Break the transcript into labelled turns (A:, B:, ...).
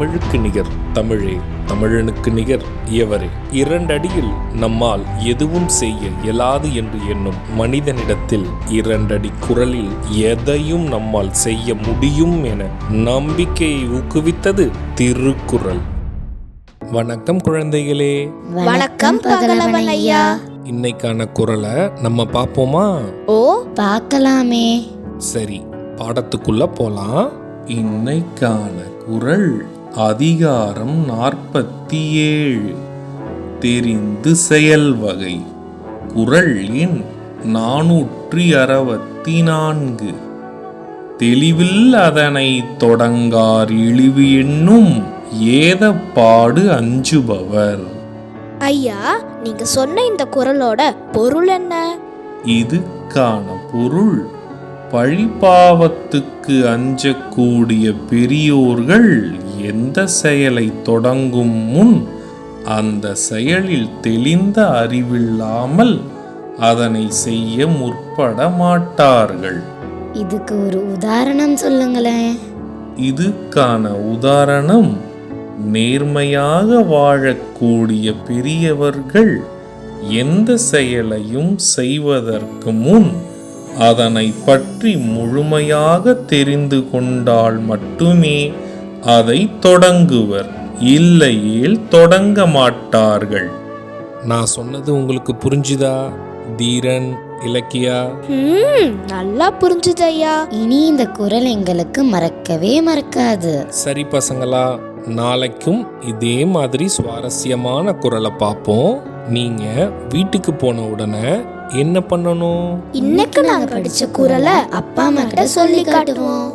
A: தமிழுக்கு நிகர் தமிழே, தமிழனுக்கு நிகர் எவரே. 2 அடியில் நம்மால் எதுவும் செய்ய இயலாது என்று எண்ணும் மனிதனிடத்தில் 2 அடி குரலில் எதையும் நம்மால் செய்ய முடியும் என நம்பிக்கையை ஊக்குவித்தது திருக்குறள். வணக்கம் குழந்தைகளே.
B: வணக்கம் பகலவன் ஐயா.
A: இன்னைக்கான குறளை நம்ம பார்ப்போமா?
B: ஓ, பார்க்கலாமே.
A: சரி, பாடத்துக்குள்ள போலாம். இன்னைக்கான குறள் அதிகாரம் 47, தெரிந்து செயல் வகை. குறள் எண் 464. தெளிவில் அதனை தொடங்கார் இழிவு என்னும் ஏதப்பாடு அஞ்சுபவர்.
B: ஐயா, நீங்க சொன்ன இந்த குறளோட பொருள் என்ன?
A: இதுக்கான பொருள், பழிபாவத்துக்கு அஞ்சக்கூடிய பெரியோர்கள் எந்த செயலை தொடங்கும் முன் அந்த செயலில் தெளிந்த அறிவில்லாமல் அதனை செய்ய முற்பட மாட்டார்கள்.
B: இதுக்கு ஒரு உதாரணம் சொல்லுங்களேன்.
A: இதுக்கான உதாரணம், நேர்மையாக வாழக்கூடிய பெரியவர்கள் எந்த செயலையும் செய்வதற்கு முன் அதனை பற்றி முழுமையாக தெரிந்து கொண்டால் மட்டுமே அதை தொடங்குவர், இல்லையேல் தொடங்க மாட்டார்கள். நான் சொன்னது உங்களுக்கு புரிஞ்சுதா தீரன், இலக்கியா?
B: நல்லா புரிஞ்சுது ஐயா. இனி இந்த குறள் எங்களுக்கு மறக்கவே மறக்காது.
A: சரி பசங்களா, நாளைக்கும் இதே மாதிரி சுவாரஸ்யமான குறளை பார்ப்போம். நீங்க வீட்டுக்கு போன உடனே என்ன பண்ணணும்?
B: இன்னைக்கு நாங்க படிச்ச குறளை அப்பா அம்மா கிட்ட சொல்லி காட்டுவோம்.